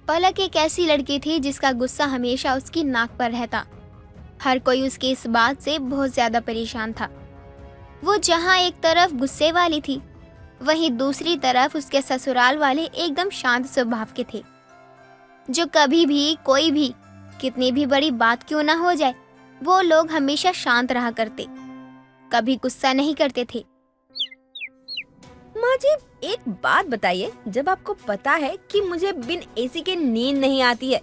पलक एक ऐसी लड़की थी जिसका गुस्सा हमेशा उसकी नाक पर रहता। हर कोई उसकी इस बात से बहुत ज्यादा परेशान था। वो जहाँ एक तरफ गुस्से वाली थी, वहीं दूसरी तरफ उसके ससुराल वाले एकदम शांत स्वभाव के थे, जो कभी भी कोई भी कितनी भी बड़ी बात क्यों ना हो जाए, वो लोग हमेशा शांत रहा करते, कभी गुस्सा नहीं करते थे। माँ जी, एक बात बताइए, जब आपको पता है कि मुझे बिन एसी के नींद नहीं आती है,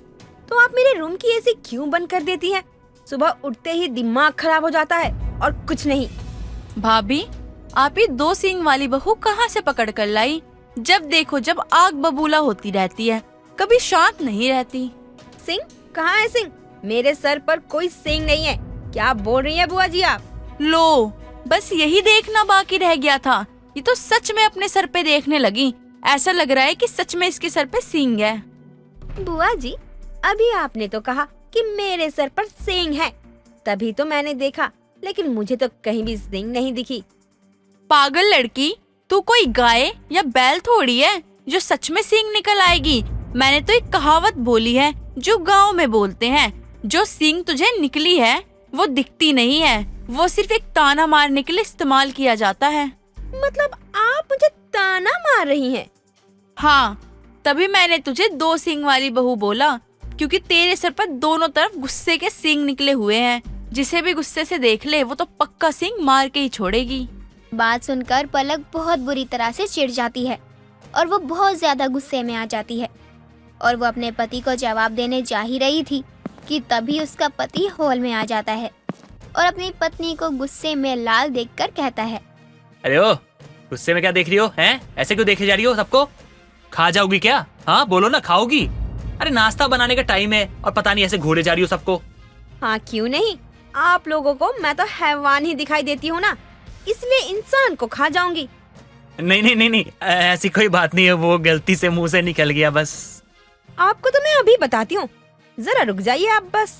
तो आप मेरे रूम की एसी क्यों बंद कर देती हैं? सुबह उठते ही दिमाग खराब हो जाता है और कुछ नहीं। भाभी, आप ये 2 सींग वाली बहू कहाँ से पकड़ कर लाई? जब देखो जब आग बबूला होती रहती है, कभी शांत नहीं रहती। सिंह? कहाँ है सिंह? मेरे सर पर कोई सिंह नहीं है। क्या बोल रही हैं बुआ जी आप? लो, बस यही देखना बाकी रह गया था। ये तो सच में अपने सर पे देखने लगी। ऐसा लग रहा है कि सच में इसके सर पे सींग है। बुआ जी, अभी आपने तो कहा कि मेरे सर पर सींग है, तभी तो मैंने देखा, लेकिन मुझे तो कहीं भी सींग नहीं दिखी। पागल लड़की, तू कोई गाय या बैल थोड़ी है जो सच में सींग निकल आएगी। मैंने तो एक कहावत बोली है जो गांव में बोलते हैं, जो सींग तुझे निकली है वो दिखती नहीं है, वो सिर्फ एक ताना मारने के लिए इस्तेमाल किया जाता है। मतलब आप मुझे ताना मार रही हैं? हाँ, तभी मैंने तुझे 2 सींग वाली बहू बोला, क्योंकि तेरे सर पर दोनों तरफ गुस्से के सींग निकले हुए हैं। जिसे भी गुस्से से देख ले वो तो पक्का सींग मार के ही छोड़ेगी। बात सुनकर पलक बहुत बुरी तरह से चिढ़ जाती है और वो बहुत ज्यादा गुस्से में आ जाती है, और वो अपने पति को जवाब देने जा ही रही थी कि तभी उसका पति हॉल में आ जाता है और अपनी पत्नी को गुस्से में लाल देखकर कहता है, अरे ओ, गुस्से में क्या देख रही हो? हैं? ऐसे क्यों देखे जा रही हो? सबको खा जाओगी क्या? हाँ बोलो ना, खाओगी? अरे नाश्ता बनाने का टाइम है और पता नहीं ऐसे घूरे जा रही हो सबको। हाँ क्यों नहीं, आप लोगों को मैं तो हैवान ही दिखाई देती हूँ ना, इसलिए इंसान को खा जाऊंगी। नहीं नहीं नहीं नहीं, ऐसी कोई बात नहीं है, वो गलती से मुंह से निकल गया बस। आपको तो मैं अभी बताती हूँ, जरा रुक जाइए आप बस।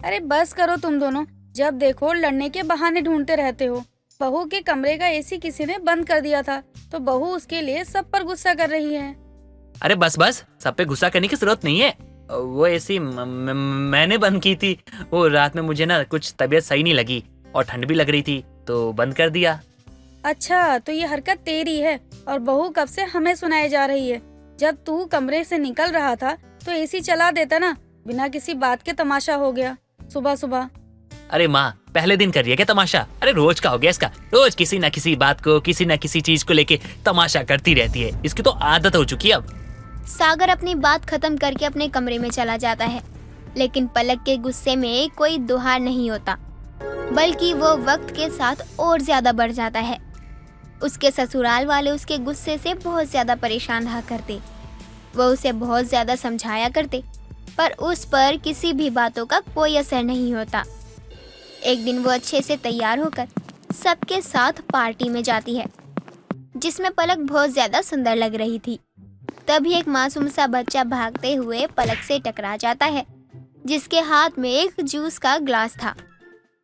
अरे बस करो तुम दोनों, जब देखो लड़ने के बहाने ढूंढते रहते हो। बहू के कमरे का एसी किसी ने बंद कर दिया था, तो बहू उसके लिए सब पर गुस्सा कर रही है। अरे बस बस, सब पे गुस्सा करने की जरूरत नहीं है। वो ऐसी मैंने बंद की थी। वो रात में मुझे ना कुछ तबीयत सही नहीं लगी और ठंड भी लग रही थी, तो बंद कर दिया। अच्छा, तो ये हरकत तेरी है और बहू कब से हमें सुनाई जा रही है। जब तू कमरे से निकल रहा था तो एसी चला देता ना, बिना किसी बात के तमाशा हो गया सुबह सुबह। अरे माँ, पहले दिन कर रही है क्या तमाशा? अरे रोज का हो गया इसका, रोज किसी न किसी बात को, किसी न किसी चीज को लेके तमाशा करती रहती है। इसकी तो आदत हो चुकी है अब। सागर अपनी बात खत्म करके अपने कमरे में चला जाता है, लेकिन पलक के गुस्से में कोई दुहार नहीं होता, बल्कि वो वक्त के साथ और ज्यादा बढ़ जाता है। उसके ससुराल वाले उसके गुस्से से बहुत ज्यादा परेशान रहा करते। वो उसे बहुत ज्यादा समझाया करते, पर उस पर किसी भी बातों का कोई असर नहीं होता। एक दिन वो अच्छे से तैयार होकर सबके साथ पार्टी में जाती है, जिसमें पलक बहुत ज्यादा सुंदर लग रही थी। तभी एक मासूम सा बच्चा भागते हुए पलक से टकरा जाता है, जिसके हाथ में एक जूस का ग्लास था,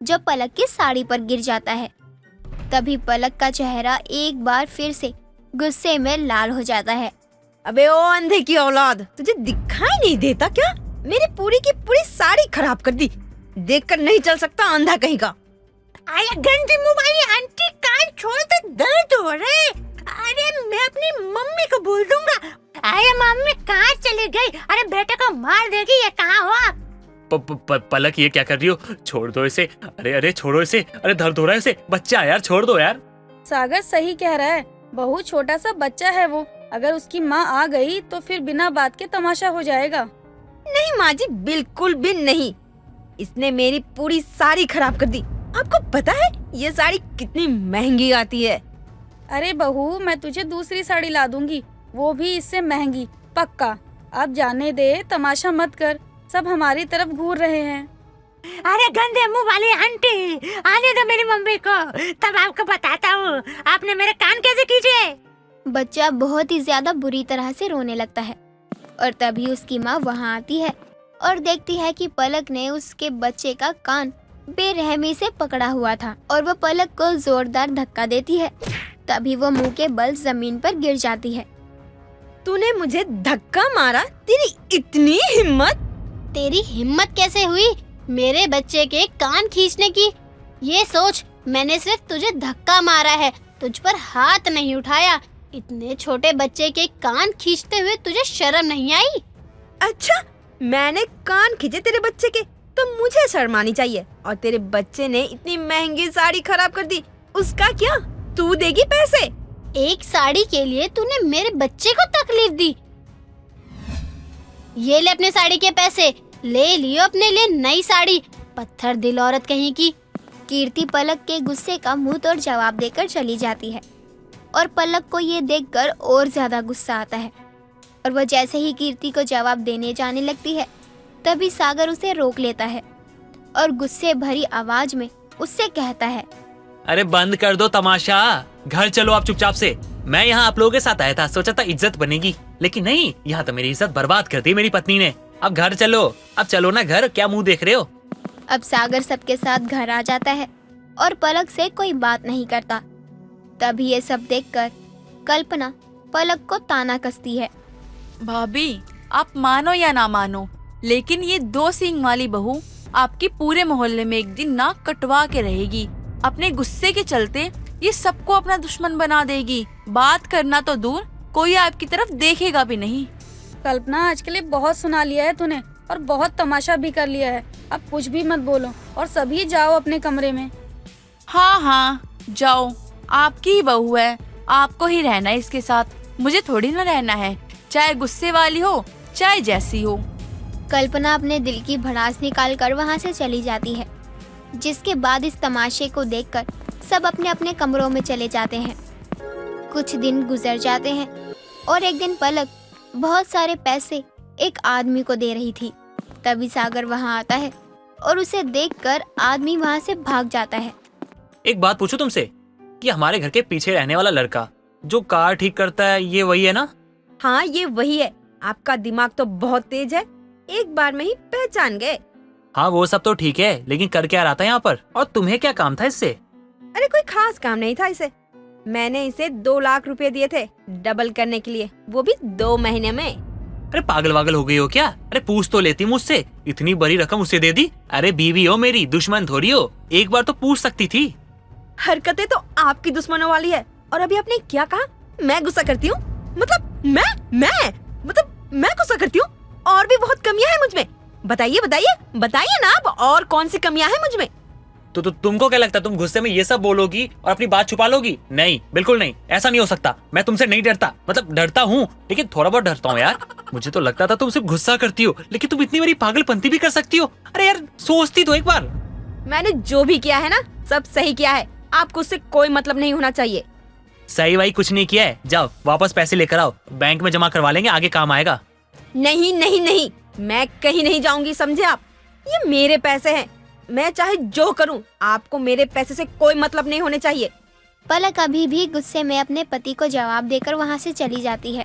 जो पलक की साड़ी पर गिर जाता है। तभी पलक का चेहरा एक बार फिर से गुस्से में लाल हो जाता है। अबे ओ अंधे की औलाद, तुझे दिखाई नहीं देता क्या? मेरी पूरी की पूरी साड़ी खराब कर दी, देखकर नहीं चल सकता अंधा कहीं का। अरे गंदी मुंह वाली आंटी, कान छोड़ दे, दर्द हो रहा है। अरे मैं अपनी मम्मी को बोल दूंगा। अरे मम्मी कहाँ चली गई? अरे बेटे को मार देगी, ये कहाँ हो आप? पलक, ये क्या कर रही हो? छोड़ दो इसे। अरे अरे छोड़ो इसे, अरे दर्द हो रहा है इसे। बच्चा है यार, छोड़ दो यार। सागर सही कह रहा है, बहू छोटा सा बच्चा है वो, अगर उसकी माँ आ गई तो फिर बिना बात के तमाशा हो जाएगा। नहीं माँ जी, बिल्कुल भी नहीं। इसने मेरी पूरी साड़ी खराब कर दी। आपको पता है ये साड़ी कितनी महंगी आती है? अरे बहू, मैं तुझे दूसरी साड़ी ला दूंगी, वो भी इससे महंगी, पक्का। अब जाने दे, तमाशा मत कर, सब हमारी तरफ घूर रहे हैं। अरे गंदे मुंह वाली आंटी, आने दो मेरी मम्मी को, तब आपको बताता हूँ आपने मेरे कान कैसे खींचे। बच्चा बहुत ही ज्यादा बुरी तरह से रोने लगता है, और तभी उसकी माँ वहाँ आती है और देखती है कि पलक ने उसके बच्चे का कान बेरहमी से पकड़ा हुआ था, और वो पलक को जोरदार धक्का देती है। तभी वो मुंह के बल जमीन पर गिर जाती है। तूने मुझे धक्का मारा? तेरी इतनी हिम्मत? तेरी हिम्मत कैसे हुई मेरे बच्चे के कान खींचने की? ये सोच, मैंने सिर्फ तुझे धक्का मारा है, तुझ पर हाथ नहीं उठाया। इतने छोटे बच्चे के कान खींचते हुए तुझे शर्म नहीं आई? अच्छा, मैंने कान खींचे तेरे बच्चे के तो मुझे शर्म आनी चाहिए। और तेरे बच्चे ने इतनी महंगी साड़ी खराब कर दी, उसका क्या? तू देगी पैसे? एक साड़ी के लिए तूने मेरे बच्चे को तकलीफ दी। ये ले अपने साड़ी के पैसे, ले लियो अपने लिए नई साड़ी, पत्थर दिल औरत कहीं की। कीर्ति पलक के गुस्से का मुंह तोड़ जवाब देकर चली जाती है और पलक को ये देखकर और ज्यादा गुस्सा आता है। और वह जैसे ही कीर्ति को जवाब देने जाने लगती है, तभी सागर उसे रोक लेता है और गुस्से भरी आवाज में उससे कहता है, अरे बंद कर दो तमाशा, घर चलो आप चुपचाप से। मैं यहाँ आप लोगों के साथ आया था, सोचा था इज्जत बनेगी, लेकिन नहीं, यहाँ तो मेरी इज्जत बर्बाद कर दी मेरी पत्नी ने। अब घर चलो, अब चलो ना घर, क्या मुंह देख रहे हो? अब सागर सबके साथ घर आ जाता है और पलक से कोई बात नहीं करता। तभी ये सब देखकर कल्पना पलक को ताना कसती है। भाभी, आप मानो या ना मानो, लेकिन ये 2 सींग वाली बहू आपकी पूरे मोहल्ले में एक दिन नाक कटवा के रहेगी। अपने गुस्से के चलते ये सबको अपना दुश्मन बना देगी। बात करना तो दूर, कोई आपकी तरफ देखेगा भी नहीं। कल्पना, आज के लिए बहुत सुना लिया है तूने और बहुत तमाशा भी कर लिया है। अब कुछ भी मत बोलो और सभी जाओ अपने कमरे में। हाँ हाँ, जाओ, आपकी ही बहू है, आपको ही रहना है इसके साथ, मुझे थोड़ी ना रहना है, चाहे गुस्से वाली हो चाहे जैसी हो। कल्पना अपने दिल की भड़ास निकाल कर वहाँ से चली जाती है, जिसके बाद इस तमाशे को देखकर सब अपने अपने कमरों में चले जाते हैं। कुछ दिन गुजर जाते हैं और एक दिन पलक बहुत सारे पैसे एक आदमी को दे रही थी। तभी सागर वहाँ आता है और उसे देखकर आदमी वहाँ से भाग जाता है। एक बात पूछूं तुमसे, कि हमारे घर के पीछे रहने वाला लड़का जो कार ठीक करता है, ये वही है ना? हाँ, ये वही है। आपका दिमाग तो बहुत तेज है, एक बार में ही पहचान गए। हाँ वो सब तो ठीक है, लेकिन कर क्या रहा था यहाँ पर, और तुम्हें क्या काम था इससे? अरे कोई खास काम नहीं था इसे। मैंने इसे 2 लाख रुपए दिए थे डबल करने के लिए, वो भी 2 महीने में। अरे पागल वागल हो गई हो क्या? अरे पूछ तो लेती मुझसे, इतनी बड़ी रकम उसे दे दी। अरे बीवी हो मेरी, दुश्मन थोड़ी हो, एक बार तो पूछ सकती थी। हरकतें तो आपकी दुश्मनों वाली है। और अभी आपने क्या कहा? मैं गुस्सा करती हूँ? मतलब मैं गुस्सा करती हूँ? और भी बहुत कमियां हैं मुझ में। बताइए ना, अब और कौन सी कमियां हैं मुझ में? तो तुमको क्या लगता है तुम गुस्से में ये सब बोलोगी और अपनी बात छुपा लोगी? नहीं, बिल्कुल नहीं, ऐसा नहीं हो सकता। मैं तुमसे नहीं डरता, मतलब डरता हूँ लेकिन थोड़ा बहुत डरता हूँ यार। मुझे तो लगता था तुम सिर्फ गुस्सा करती हो, लेकिन तुम इतनी बड़ी पागलपंती भी कर सकती हो। अरे यार सोचती तो एक बार। मैंने जो भी किया है ना, सब सही किया है। आपको उससे कोई मतलब नहीं होना चाहिए। सही भाई कुछ नहीं किया है, जाओ वापस पैसे लेकर आओ, बैंक में जमा करवा लेंगे, आगे काम आएगा। नहीं, मैं कहीं नहीं जाऊंगी, समझे आप? ये मेरे पैसे हैं, मैं चाहे जो करूं, आपको मेरे पैसे से कोई मतलब नहीं होने चाहिए। पलक अभी भी गुस्से में अपने पति को जवाब देकर वहाँ से चली जाती है।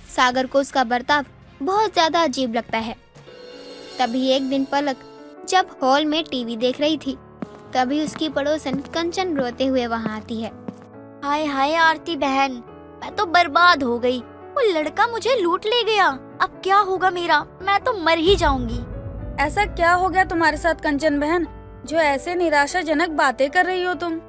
सागर को उसका बर्ताव बहुत ज्यादा अजीब लगता है। तभी एक दिन पलक जब हॉल में टीवी देख रही थी, तभी उसकी पड़ोसन कंचन रोते हुए वहाँ आती है। हाय हाय आरती बहन, मैं तो बर्बाद हो गई। वो लड़का मुझे लूट ले गया, अब क्या होगा मेरा? मैं तो मर ही जाऊंगी। ऐसा क्या हो गया तुम्हारे साथ कंचन बहन, जो ऐसे निराशाजनक बातें कर रही हो तुम?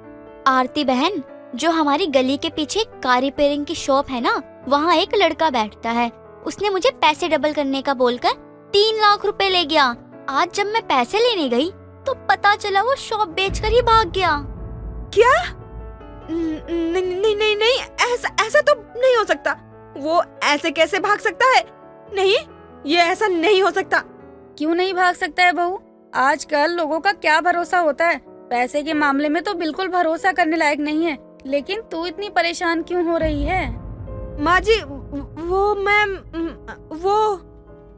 आरती बहन, जो हमारी गली के पीछे कार रिपेयरिंग की शॉप है ना, वहाँ एक लड़का बैठता है। उसने मुझे पैसे डबल करने का बोलकर 3 लाख रुपए ले गया। आज जब मैं पैसे लेने गई तो पता चला वो शॉप बेचकर ही भाग गया। क्या? नहीं, ऐसा तो नहीं हो सकता। वो ऐसे कैसे भाग सकता है? नहीं, ये ऐसा नहीं हो सकता। क्यों नहीं भाग सकता है बहू? आजकल लोगों का क्या भरोसा होता है? पैसे के मामले में तो बिल्कुल भरोसा करने लायक नहीं है। लेकिन तू इतनी परेशान क्यों हो रही है? माँ जी,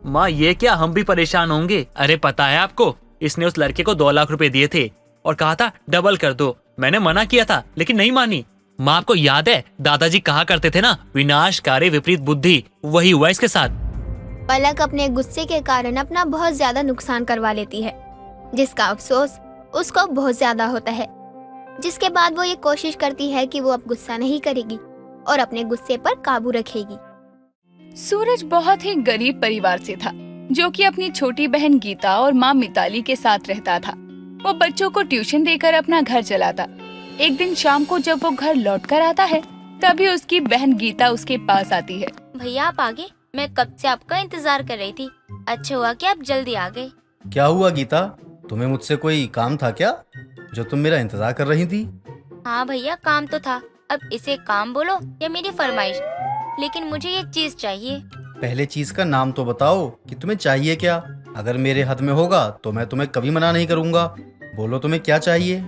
माँ ये क्या, हम भी परेशान होंगे। अरे पता है आपको, इसने उस लड़के को 2 लाख रुपए दिए थे और कहा था डबल कर दो। मैंने मना किया था लेकिन नहीं मानी। माँ आपको याद है दादाजी कहा करते थे ना, विनाशकारी विपरीत बुद्धि, वही हुआ इसके साथ। पलक अपने गुस्से के कारण अपना बहुत ज्यादा नुकसान करवा लेती है, जिसका अफसोस उसको बहुत ज्यादा होता है। जिसके बाद वो ये कोशिश करती है कि वो अब गुस्सा नहीं करेगी और अपने गुस्से पर काबू रखेगी। सूरज बहुत ही गरीब परिवार से था, जो कि अपनी छोटी बहन गीता और माँ मिताली के साथ रहता था। वो बच्चों को ट्यूशन देकर अपना घर चलाता। एक दिन शाम को जब वो घर लौट कर आता है, तभी उसकी बहन गीता उसके पास आती है। भैया आप आ गए? मैं कब से आपका इंतजार कर रही थी। अच्छा हुआ कि आप जल्दी आ गए। क्या हुआ गीता, तुम्हें मुझसे कोई काम था क्या, जो तुम मेरा इंतजार कर रही थी? हाँ भैया काम तो था। अब इसे काम बोलो या मेरी फरमाइश, लेकिन मुझे ये चीज चाहिए। पहले चीज का नाम तो बताओ कि तुम्हें चाहिए क्या। अगर मेरे हद में होगा तो मैं तुम्हें कभी मना नहीं करूँगा। बोलो तुम्हें क्या चाहिए।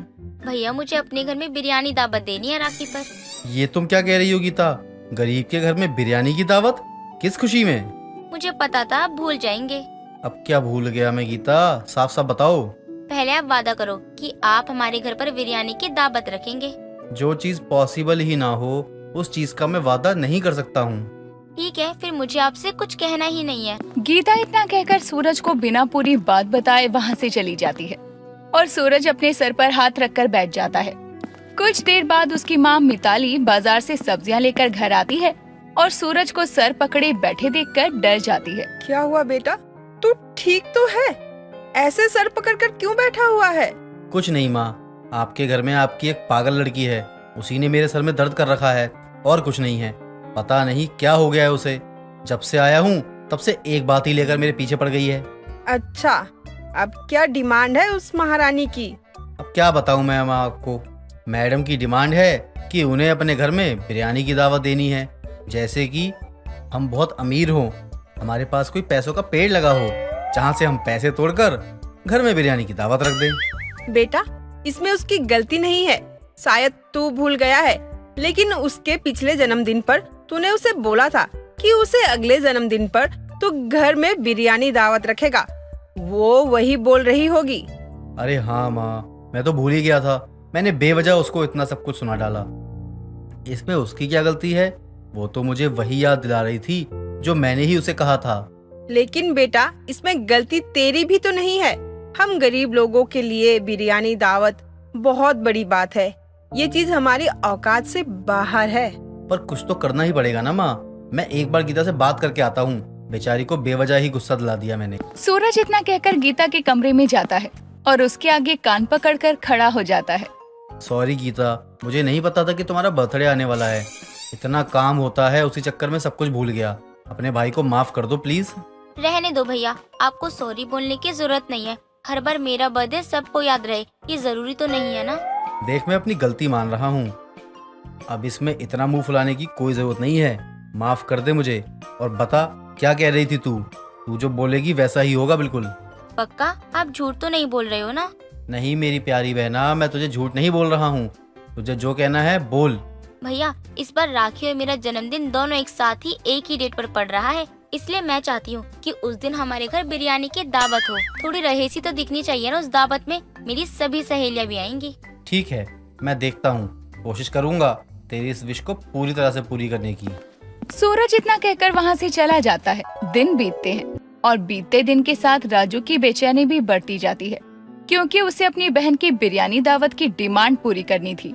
भैया मुझे अपने घर में बिरयानी दावत देनी है राखी पर। ये तुम क्या कह रही हो गीता, गरीब के घर में बिरयानी की दावत, किस खुशी में? मुझे पता था आप भूल जाएंगे। अब क्या भूल गया मैं गीता, साफ साफ बताओ। पहले आप वादा करो कि आप हमारे घर पर बिरयानी की दावत रखेंगे। जो चीज पॉसिबल ही ना हो उस चीज का मैं वादा नहीं कर सकता हूँ। ठीक है, फिर मुझे आपसे कुछ कहना ही नहीं है। गीता इतना कहकर सूरज को बिना पूरी बात बताए वहाँ से चली जाती है और सूरज अपने सर पर हाथ रखकर बैठ जाता है। कुछ देर बाद उसकी माँ मिताली बाजार से सब्जियाँ लेकर घर आती है और सूरज को सर पकड़े बैठे देखकर डर जाती है। क्या हुआ बेटा, तू ठीक तो है? ऐसे सर पकड़कर क्यों बैठा हुआ है? कुछ नहीं माँ, आपके घर में आपकी एक पागल लड़की है, उसी ने मेरे सर में दर्द कर रखा है, और कुछ नहीं है। पता नहीं क्या हो गया है उसे। जब से आया हूँ तब से एक बात ही लेकर मेरे पीछे पड़ गई है। अच्छा, अब क्या डिमांड है उस महारानी की? अब क्या बताऊँ मैं माँ आपको। मैडम की डिमांड है कि उन्हें अपने घर में बिरयानी की दावत देनी है, जैसे कि हम बहुत अमीर हों, हमारे पास कोई पैसों का पेड़ लगा हो, जहाँ से हम पैसे तोड़कर घर में बिरयानी की दावत रख दें। बेटा इसमें उसकी गलती नहीं है, शायद तू भूल गया है, लेकिन उसके पिछले जन्मदिन पर तूने उसे बोला था कि उसे अगले जन्मदिन पर तू घर में बिरयानी दावत रखेगा। वो वही बोल रही होगी। अरे हाँ माँ, मैं तो भूल ही गया था। मैंने बेवजह उसको इतना सब कुछ सुना डाला। इसमें उसकी क्या गलती है? वो तो मुझे वही याद दिला रही थी जो मैंने ही उसे कहा था। लेकिन बेटा इसमें गलती तेरी भी तो नहीं है। हम गरीब लोगों के लिए बिरयानी दावत बहुत बड़ी बात है। ये चीज हमारी औकात से बाहर है। पर कुछ तो करना ही पड़ेगा ना माँ। मैं एक बार गीता से बात करके आता हूँ। बेचारी को बेवजह ही गुस्सा दिला दिया मैंने। सूरज इतना कहकर गीता के कमरे में जाता है और उसके आगे कान पकड़कर खड़ा हो जाता है। सॉरी गीता, मुझे नहीं पता था कि तुम्हारा बर्थडे आने वाला है। इतना काम होता है, उसी चक्कर में सब कुछ भूल गया। अपने भाई को माफ कर दो प्लीज। रहने दो भैया, आपको सॉरी बोलने की जरूरत नहीं है। हर बार मेरा बर्थडे सबको याद रहे, ये जरूरी तो नहीं है ना। देख मैं अपनी गलती मान रहा हूँ, अब इसमें इतना मुंह फुलाने की कोई जरूरत नहीं है। माफ कर दे मुझे। और बता क्या कह रही थी तू? तू जो बोलेगी वैसा ही होगा बिल्कुल। पक्का? आप झूठ तो नहीं बोल रहे हो ना? नहीं मेरी प्यारी बहना, मैं तुझे झूठ नहीं बोल रहा हूँ। तुझे जो कहना है बोल। भैया इस बार राखी और मेरा जन्मदिन दोनों एक साथ ही एक ही डेट पर पड़ रहा है, इसलिए मैं चाहती हूँ कि उस दिन हमारे घर बिरयानी की दावत हो। थोड़ी रहीसी तो दिखनी चाहिए ना उस दावत में। मेरी सभी सहेलियाँ भी आएंगी। ठीक है, मैं देखता हूँ, कोशिश करूंगा तेरी इस विश को पूरी तरह से पूरी करने की। सूरज इतना कहकर वहाँ से चला जाता है। दिन बीतते हैं और बीतते दिन के साथ राजू की बेचैनी भी बढ़ती जाती है, क्योंकि उसे अपनी बहन की बिरयानी दावत की डिमांड पूरी करनी थी।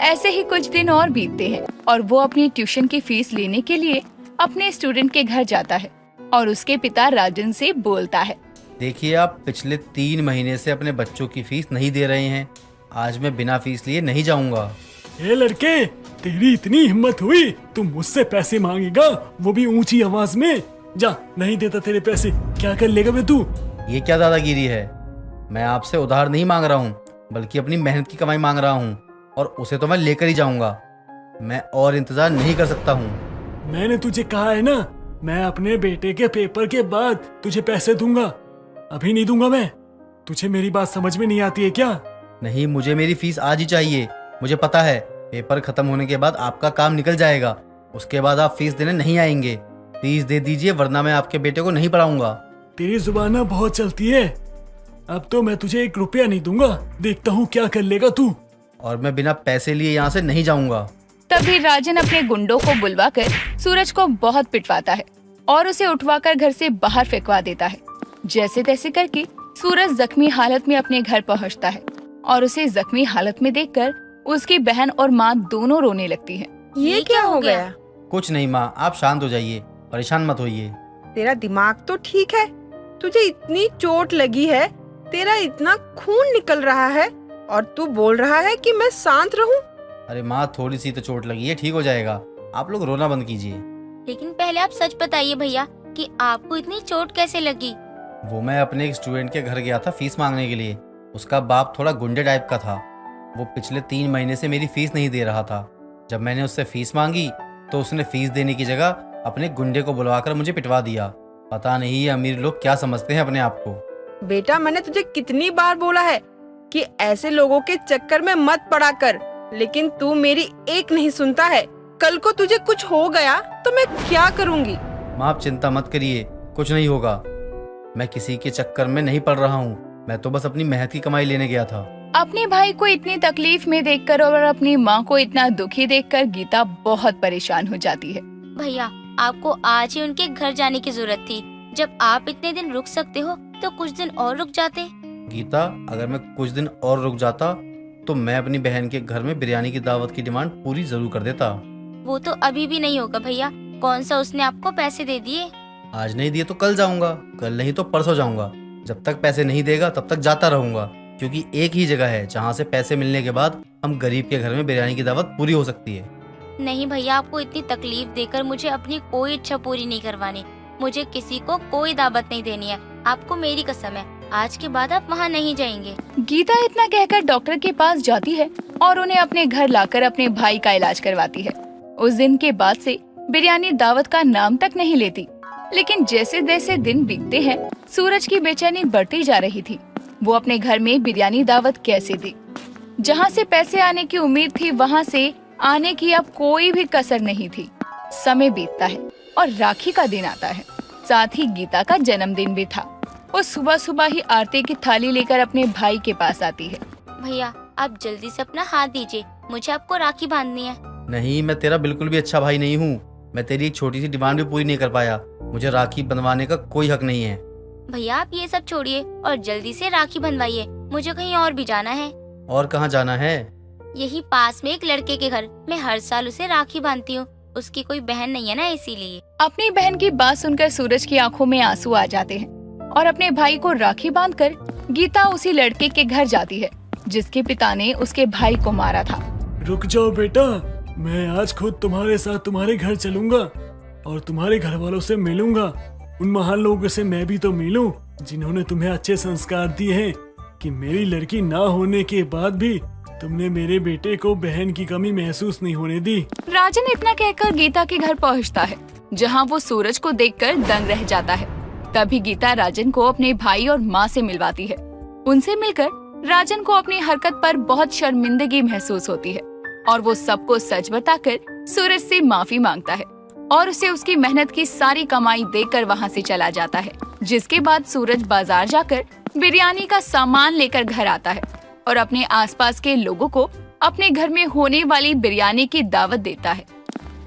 ऐसे ही कुछ दिन और बीतते हैं और वो अपनी ट्यूशन की फीस लेने के लिए अपने स्टूडेंट के घर जाता है और उसके पिता राजन से बोलता है, देखिए आप पिछले 3 महीने से अपने बच्चों की फीस नहीं दे रहे हैं। आज मैं बिना फीस लिए नहीं जाऊंगा। ए लड़के, तेरी इतनी हिम्मत हुई, तू मुझसे पैसे मांगेगा, वो भी ऊंची आवाज में? जा, नहीं देता तेरे पैसे, क्या कर लेगा बे तू? ये क्या दादागिरी है? मैं आपसे उधार नहीं मांग रहा हूँ, बल्कि अपनी मेहनत की कमाई मांग रहा हूँ, और उसे तो मैं लेकर ही जाऊंगा। मैं और इंतजार नहीं कर सकता हूँ। मैंने तुझे कहा है ना, मैं अपने बेटे के पेपर के बाद तुझे पैसे दूंगा, अभी नहीं दूंगा मैं। तुझे मेरी बात समझ में नहीं आती है क्या? नहीं, मुझे मेरी फीस आज ही चाहिए। मुझे पता है पेपर खत्म होने के बाद आपका काम निकल जाएगा, उसके बाद आप फीस देने नहीं आएंगे। फीस दे दीजिए वरना मैं आपके बेटे को नहीं पढ़ाऊंगा। तेरी जुबान ना बहुत चलती है। अब तो मैं तुझे 1 रुपया नहीं दूंगा, देखता हूँ क्या कर लेगा तू। और मैं बिना पैसे लिए यहाँ से नहीं जाऊंगा। तभी राजन अपने गुंडों को बुलवाकर सूरज को बहुत पिटवाता है और उसे उठवाकर घर से बाहर फेंकवा देता है। जैसे तैसे करके सूरज जख्मी हालत में अपने घर पहुंचता है और उसे जख्मी हालत में देखकर उसकी बहन और माँ दोनों रोने लगती हैं। ये क्या हो गया? कुछ नहीं माँ, आप शांत हो जाइए। परेशान मत होइए। तेरा दिमाग तो ठीक है, तुझे इतनी चोट लगी है, तेरा इतना खून निकल रहा है और तू बोल रहा है कि मैं शांत रहूं? अरे माँ, थोड़ी सी तो चोट लगी है, ठीक हो जाएगा। आप लोग रोना बंद कीजिए। लेकिन पहले आप सच बताइए भैया कि आपको इतनी चोट कैसे लगी। वो मैं अपने एक स्टूडेंट के घर गया था फीस मांगने के लिए। उसका बाप थोड़ा गुंडे टाइप का था। वो पिछले 3 महीने से मेरी फीस नहीं दे रहा था। जब मैंने उससे फीस मांगी तो उसने फीस देने की जगह अपने गुंडे को बुलवाकर मुझे पिटवा दिया। पता नहीं ये अमीर लोग क्या समझते हैं अपने आप को। बेटा, मैंने तुझे कितनी बार बोला है कि ऐसे लोगों के चक्कर में मत पड़ा कर, लेकिन तू मेरी एक नहीं सुनता है। कल को तुझे कुछ हो गया तो मैं क्या करूंगी? माँ, आप चिंता मत करिए, कुछ नहीं होगा। मैं किसी के चक्कर में नहीं पड़ रहा हूँ। मैं तो बस अपनी मेहनत की कमाई लेने गया था। अपने भाई को इतनी तकलीफ में देखकर और अपनी माँ को इतना दुखी देखकर गीता बहुत परेशान हो जाती है। भैया, आपको आज ही उनके घर जाने की जरूरत थी। जब आप इतने दिन रुक सकते हो तो कुछ दिन और रुक जाते। गीता, अगर मैं कुछ दिन और रुक जाता तो मैं अपनी बहन के घर में बिरयानी की दावत की डिमांड पूरी जरूर कर देता। वो तो अभी भी नहीं होगा भैया। कौन सा उसने आपको पैसे दे दिए? आज नहीं दिए तो कल जाऊंगा, कल नहीं तो परसों जाऊंगा। जब तक पैसे नहीं देगा तब तक जाता रहूंगा, क्योंकि एक ही जगह है जहाँ से पैसे मिलने के बाद हम गरीब के घर में बिरयानी की दावत पूरी हो सकती है। नहीं भैया, आपको इतनी तकलीफ देकर मुझे अपनी कोई इच्छा पूरी नहीं करवानी। मुझे किसी को कोई दावत नहीं देनी है। आपको मेरी कसम है, आज के बाद आप वहाँ नहीं जाएंगे। गीता इतना कहकर डॉक्टर के पास जाती है और उन्हें अपने घर लाकर अपने भाई का इलाज करवाती है। उस दिन के बाद से बिरयानी दावत का नाम तक नहीं लेती। लेकिन जैसे जैसे दिन बीतते हैं, सूरज की बेचैनी बढ़ती जा रही थी। वो अपने घर में बिरयानी दावत कैसे दी? जहाँ से पैसे आने की उम्मीद थी, वहाँ से आने की अब कोई भी कसर नहीं थी। समय बीतता है और राखी का दिन आता है। साथ ही गीता का जन्मदिन भी था। वो सुबह सुबह ही आरती की थाली लेकर अपने भाई के पास आती है। भैया, आप जल्दी से अपना हाथ दीजिए, मुझे आपको राखी बांधनी है। नहीं, मैं तेरा बिल्कुल भी अच्छा भाई नहीं हूँ। मैं तेरी एक छोटी सी डिमांड भी पूरी नहीं कर पाया। मुझे राखी बंधवाने का कोई हक नहीं है। भैया, आप ये सब छोड़िए और जल्दी से राखी बंधवाइए। मुझे कहीं और भी जाना है। और कहाँ जाना है? यही पास में एक लड़के के घर। मैं हर साल उसे राखी बांधती हूँ। उसकी कोई बहन नहीं है ना, इसीलिए। अपनी बहन की बात सुनकर सूरज की आंखों में आंसू आ जाते हैं और अपने भाई को राखी बांधकर गीता उसी लड़के के घर जाती है जिसके पिता ने उसके भाई को मारा था। रुक जाओ बेटा, मैं आज खुद तुम्हारे साथ तुम्हारे घर चलूंगा और तुम्हारे घर वालों से मिलूंगा। उन महान लोगों से मैं भी तो मिलूं जिन्होंने तुम्हें अच्छे संस्कार दिए हैं कि मेरी लड़की ना होने के बाद भी तुमने मेरे बेटे को बहन की कमी महसूस नहीं होने दी। राजन इतना कहकर गीता के घर पहुंचता है, जहां वो सूरज को देखकर दंग रह जाता है। तभी गीता राजन को अपने भाई और माँ से मिलवाती है। उनसे मिलकर राजन को अपनी हरकत पर बहुत शर्मिंदगी महसूस होती है और वो सबको सच बताकर सूरज से माफी मांगता है और उसे उसकी मेहनत की सारी कमाई देकर वहाँ से चला जाता है। जिसके बाद सूरज बाजार जाकर बिरयानी का सामान लेकर घर आता है और अपने आसपास के लोगों को अपने घर में होने वाली बिरयानी की दावत देता है।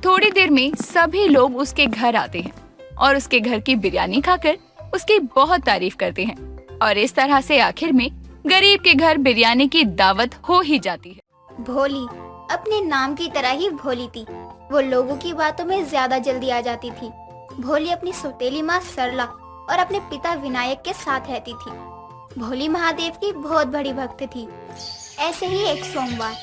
थोड़ी देर में सभी लोग उसके घर आते हैं और उसके घर की बिरयानी खाकर उसकी बहुत तारीफ करते हैं और इस तरह से आखिर में गरीब के घर बिरयानी की दावत हो ही जाती है। भोली अपने नाम की तरह ही भोली थी। वो लोगों की बातों में ज्यादा जल्दी आ जाती थी। भोली अपनी सौतेली माँ सरला और अपने पिता विनायक के साथ रहती थी। भोली महादेव की बहुत बड़ी भक्त थी। ऐसे ही एक सोमवार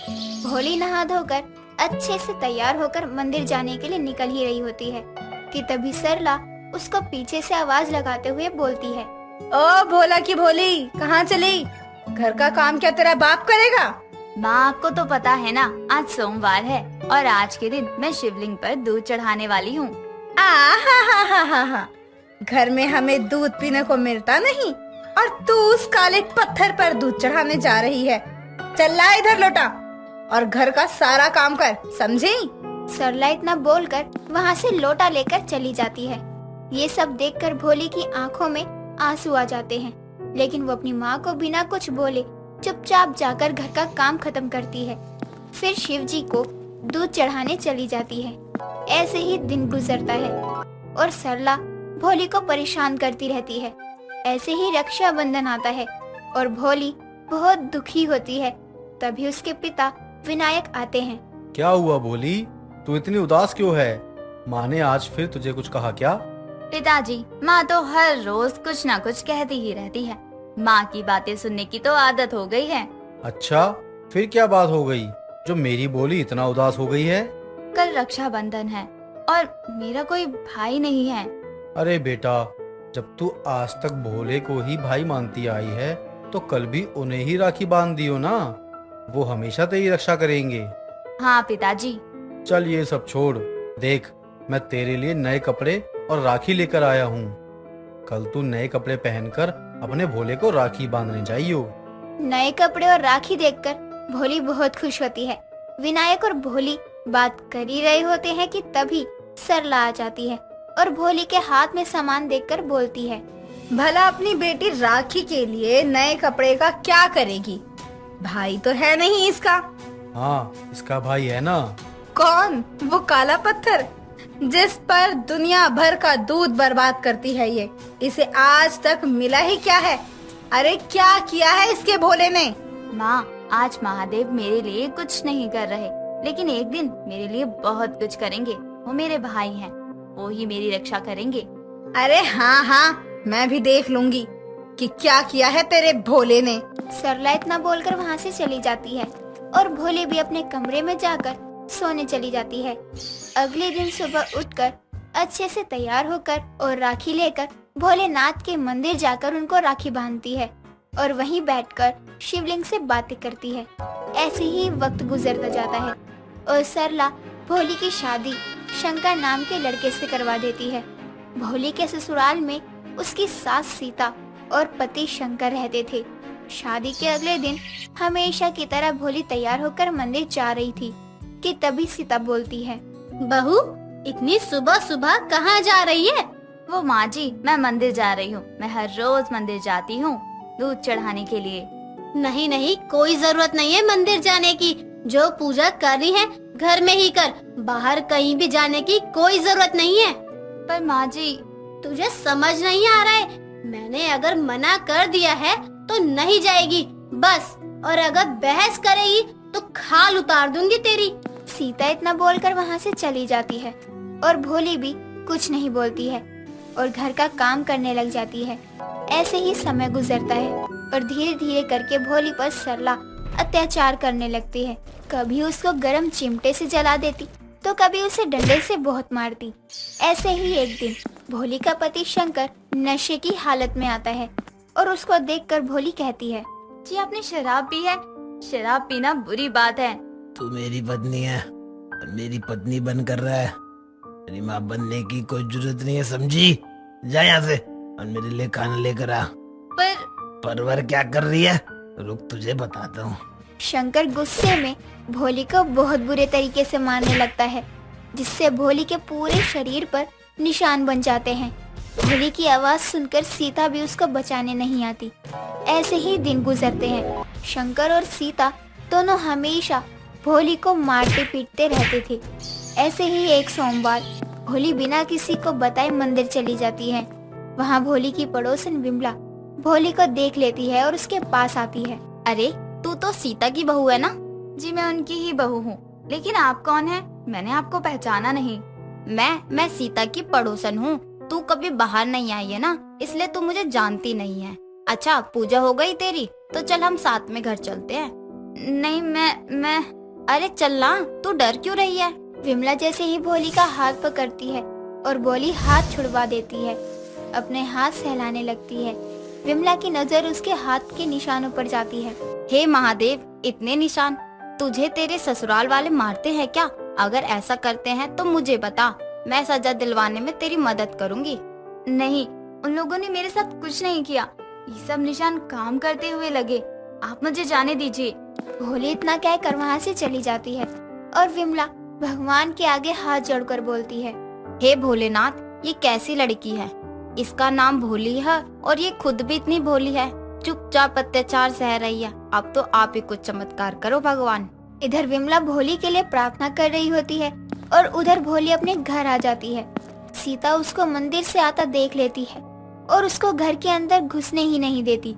भोली नहा धोकर अच्छे से तैयार होकर मंदिर जाने के लिए निकल ही रही होती है कि तभी सरला उसको पीछे से आवाज लगाते हुए बोलती है, ओ भोला की भोली, कहाँ चली? घर का काम क्या तेरा बाप करेगा? माँ, आपको तो पता है ना, आज सोमवार है और आज के दिन मैं शिवलिंग पर दूध चढ़ाने वाली हूँ। हा, घर में हमें दूध पीने को मिलता नहीं और तू उस काले पत्थर पर दूध चढ़ाने जा रही है। चल ला इधर लोटा और घर का सारा काम कर, समझी? सरला इतना बोलकर वहाँ से लोटा लेकर चली जाती है। ये सब देखकर भोली की आंखों में आंसू आ जाते हैं, लेकिन वो अपनी माँ को बिना कुछ बोले चुपचाप जाकर घर का काम खत्म करती है। फिर शिव जी को दूध चढ़ाने चली जाती है। ऐसे ही दिन गुजरता है और सरला भोली को परेशान करती रहती है। ऐसे ही रक्षाबंधन आता है और भोली बहुत दुखी होती है। तभी उसके पिता विनायक आते हैं। क्या हुआ भोली, तू इतनी उदास क्यों है? माँ ने आज फिर तुझे कुछ कहा क्या? पिताजी, माँ तो हर रोज कुछ ना कुछ कहती ही रहती है। माँ की बातें सुनने की तो आदत हो गई है। अच्छा, फिर क्या बात हो गई जो मेरी बोली इतना उदास हो गई है? कल रक्षाबंधन है और मेरा कोई भाई नहीं है। अरे बेटा, जब तू आज तक भोले को ही भाई मानती आई है तो कल भी उन्हें ही राखी बांध दियो ना। वो हमेशा तेरी रक्षा करेंगे। हाँ पिताजी। चल ये सब छोड़, देख मैं तेरे लिए नए कपड़े और राखी लेकर आया हूँ। कल तू नए कपड़े पहनकर अपने भोले को राखी बांधने जाइयो। नए कपड़े और राखी देखकर भोली बहुत खुश होती है। विनायक और भोली बात कर ही रहे होते हैं कि तभी सरला आ जाती है और भोली के हाथ में सामान देखकर बोलती है, भला अपनी बेटी राखी के लिए नए कपड़े का क्या करेगी? भाई तो है नहीं इसका। हाँ, इसका भाई है ना। कौन? वो काला पत्थर जिस पर दुनिया भर का दूध बर्बाद करती है ये। इसे आज तक मिला ही क्या है? अरे क्या किया है इसके भोले ने? माँ, आज महादेव मेरे लिए कुछ नहीं कर रहे, लेकिन एक दिन मेरे लिए बहुत कुछ करेंगे। वो मेरे भाई हैं, वो ही मेरी रक्षा करेंगे। अरे हाँ हाँ, मैं भी देख लूंगी कि क्या किया है तेरे भोले ने। सरला इतना बोलकर वहाँ से चली जाती है और भोली भी अपने कमरे में जाकर सोने चली जाती है। अगले दिन सुबह उठकर अच्छे से तैयार होकर और राखी लेकर भोलेनाथ के मंदिर जाकर उनको राखी बांधती है और वहीं बैठकर शिवलिंग से बातें करती है। ऐसे ही वक्त गुजरता जाता है और सरला भोली की शादी शंकर नाम के लड़के से करवा देती है। भोली के ससुराल में उसकी सास सीता और पति शंकर रहते थे। शादी के अगले दिन हमेशा की तरह भोली तैयार होकर मंदिर जा रही थी कि तभी सीता बोलती है, बहू, इतनी सुबह सुबह कहाँ जा रही है? वो माँ जी, मैं मंदिर जा रही हूँ। मैं हर रोज मंदिर जाती हूँ दूध चढ़ाने के लिए। नहीं नहीं, कोई जरूरत नहीं है मंदिर जाने की। जो पूजा करनी है घर में ही कर, बाहर कहीं भी जाने की कोई जरूरत नहीं है। पर माँ जी, तुझे समझ नहीं आ रहा है? मैंने अगर मना कर दिया है तो नहीं जाएगी बस, और अगर बहस करेगी तो खाल उतार दूंगी तेरी। सीता इतना बोलकर वहाँ से चली जाती है और भोली भी कुछ नहीं बोलती है और घर का काम करने लग जाती है। ऐसे ही समय गुजरता है और धीरे धीरे करके भोली पर सरला अत्याचार करने लगती है। कभी उसको गर्म चिमटे से जला देती तो कभी उसे डंडे से बहुत मारती। ऐसे ही एक दिन भोली का पति शंकर नशे की हालत में आता है और उसको देखकर भोली कहती है, जी आपने शराब पी है? शराब पीना बुरी बात है। तू मेरी पत्नी है और मेरी पत्नी बन कर रहा है। मेरी माँ बनने की कोई जरूरत नहीं है, समझी? जा यहाँ से और मेरे लिए खाना लेकर आ। परवर क्या कर रही है? रुक, तुझे बताता हूँ। शंकर गुस्से में भोली को बहुत बुरे तरीके से मारने लगता है, जिससे भोली के पूरे शरीर पर निशान बन जाते हैं। भोली की आवाज सुनकर सीता भी उसको बचाने नहीं आती। ऐसे ही दिन गुजरते हैं। शंकर और सीता दोनों हमेशा भोली को मारते पीटते रहते थे। ऐसे ही एक सोमवार भोली बिना किसी को बताए मंदिर चली जाती है। वहाँ भोली की पड़ोसन विमला भोली को देख लेती है और उसके पास आती है। अरे, तू तो सीता की बहू है ना? जी मैं उनकी ही बहू हूँ, लेकिन आप कौन है? मैंने आपको पहचाना नहीं। मैं सीता की पड़ोसन हूँ। तू कभी बाहर नहीं आई है ना, इसलिए तू मुझे जानती नहीं है। अच्छा, पूजा हो गई तेरी? तो चल हम साथ में घर चलते हैं। नहीं, मैं अरे चल ना, तू डर क्यों रही है? विमला जैसे ही भोली का हाथ पकड़ती है और भोली हाथ छुड़वा देती है, अपने हाथ सहलाने लगती है। विमला की नजर उसके हाथ के निशानों पर जाती है। हे महादेव, इतने निशान? तुझे तेरे ससुराल वाले मारते हैं क्या? अगर ऐसा करते हैं तो मुझे बता, मैं सजा दिलवाने में तेरी मदद करूंगी। नहीं, उन लोगों ने मेरे साथ कुछ नहीं किया। ये सब निशान काम करते हुए लगे। आप मुझे जाने दीजिए। भोली इतना कहकर वहाँ से चली जाती है और विमला भगवान के आगे हाथ जोड़कर बोलती है, हे भोलेनाथ, ये कैसी लड़की है? इसका नाम भोली है और ये खुद भी इतनी भोली है। चुपचाप अत्याचार सह रही है। अब तो आप ही कुछ चमत्कार करो भगवान। इधर विमला भोली के लिए प्रार्थना कर रही होती है और उधर भोली अपने घर आ जाती है। सीता उसको मंदिर से आता देख लेती है और उसको घर के अंदर घुसने ही नहीं देती।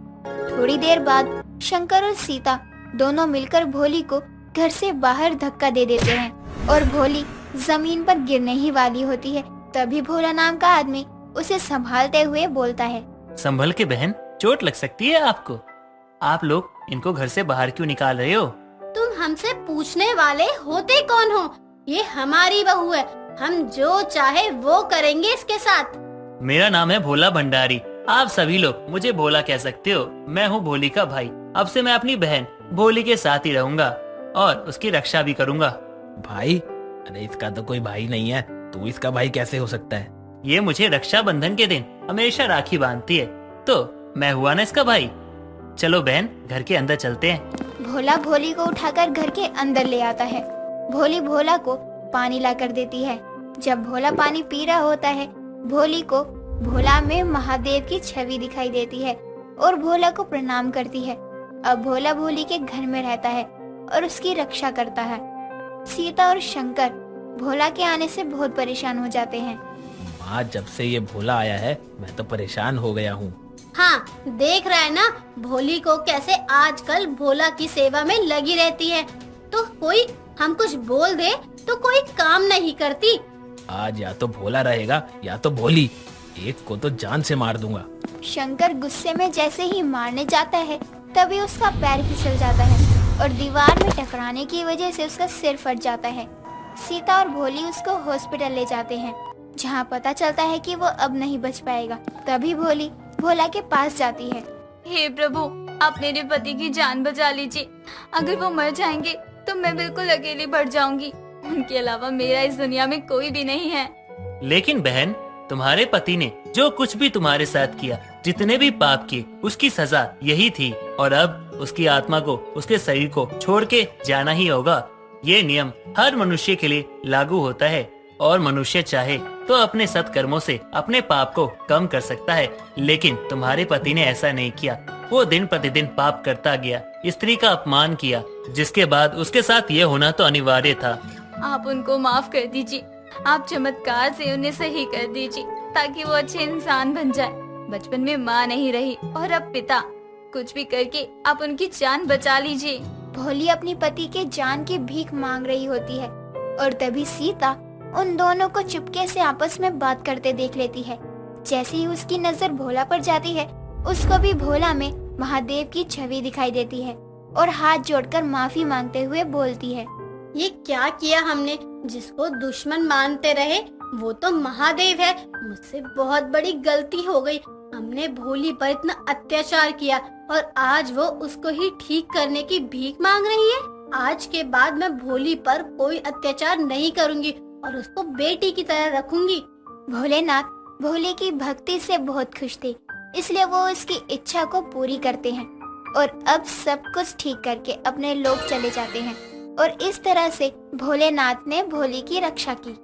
थोड़ी देर बाद शंकर और सीता दोनों मिलकर भोली को घर से बाहर धक्का दे देते हैं और भोली जमीन पर गिरने ही वाली होती है। तभी भोला नाम का आदमी उसे संभालते हुए बोलता है, संभल के बहन, चोट लग सकती है आपको। आप लोग इनको घर से बाहर क्यों निकाल रहे हो? तुम हमसे पूछने वाले होते कौन हो? ये हमारी बहू है, हम जो चाहे वो करेंगे इसके साथ। मेरा नाम है भोला भंडारी। आप सभी लोग मुझे भोला कह सकते हो। मैं हूँ भोली का भाई। अब से मैं अपनी बहन भोली के साथ ही रहूंगा और उसकी रक्षा भी करूंगा। भाई? अरे इसका तो कोई भाई नहीं है, तू इसका भाई कैसे हो सकता है? ये मुझे रक्षाबंधन के दिन हमेशा राखी बांधती है, तो मैं हुआ ना इसका भाई। चलो बहन, घर के अंदर चलते हैं। भोला भोली को उठाकर घर के अंदर ले आता है। भोली भोला को पानी ला कर देती है। जब भोला पानी पी रहा होता है, भोली को भोला में महादेव की छवि दिखाई देती है और भोला को प्रणाम करती है। अब भोला भोली के घर में रहता है और उसकी रक्षा करता है। सीता और शंकर भोला के आने से बहुत परेशान हो जाते हैं। माँ, जब से ये भोला आया है मैं तो परेशान हो गया हूँ। हाँ, देख रहा है ना भोली को कैसे आजकल भोला की सेवा में लगी रहती है। तो कोई हम कुछ बोल दे तो कोई काम नहीं करती। आज या तो भोला रहेगा या तो भोली, एक को तो जान से मार दूंगा। शंकर गुस्से में जैसे ही मारने जाता है, तभी उसका पैर फिसल जाता है और दीवार में टकराने की वजह से उसका सिर फट जाता है। सीता और भोली उसको हॉस्पिटल ले जाते हैं, जहाँ पता चलता है कि वो अब नहीं बच पाएगा। तभी भोली भोला के पास जाती है। हे प्रभु, आप मेरे पति की जान बचा लीजिए। अगर वो मर जाएंगे तो मैं बिल्कुल अकेली बढ़ जाऊंगी। उनके अलावा मेरा इस दुनिया में कोई भी नहीं है। लेकिन बहन, तुम्हारे पति ने जो कुछ भी तुम्हारे साथ किया, जितने भी पाप किए, उसकी सजा यही थी और अब उसकी आत्मा को उसके शरीर को छोड़ के जाना ही होगा। ये नियम हर मनुष्य के लिए लागू होता है और मनुष्य चाहे तो अपने सत्कर्मों से अपने पाप को कम कर सकता है। लेकिन तुम्हारे पति ने ऐसा नहीं किया। वो दिन प्रतिदिन पाप करता गया, स्त्री का अपमान किया, जिसके बाद उसके साथ ये होना तो अनिवार्य था। आप उनको माफ कर दीजिए। आप चमत्कार से उन्हें सही कर दीजिए ताकि वो अच्छे इंसान बन जाए। बचपन में माँ नहीं रही और अब पिता। कुछ भी करके आप उनकी जान बचा लीजिए। भोली अपनी पति के जान की भीख मांग रही होती है और तभी सीता उन दोनों को चुपके से आपस में बात करते देख लेती है। जैसे ही उसकी नजर भोला पर जाती है, उसको भी भोला में महादेव की छवि दिखाई देती है और हाथ जोड़कर माफी मांगते हुए बोलती है, ये क्या किया हमने? जिसको दुश्मन मानते रहे वो तो महादेव है। मुझसे बहुत बड़ी गलती हो गई। हमने भोली पर इतना अत्याचार किया और आज वो उसको ही ठीक करने की भीख मांग रही है। आज के बाद मैं भोली पर कोई अत्याचार नहीं करूंगी और उसको बेटी की तरह रखूंगी। भोलेनाथ भोले की भक्ति से बहुत खुश थे, इसलिए वो उसकी इच्छा को पूरी करते हैं और अब सब कुछ ठीक करके अपने लोग चले जाते हैं और इस तरह से भोलेनाथ ने भोली की रक्षा की।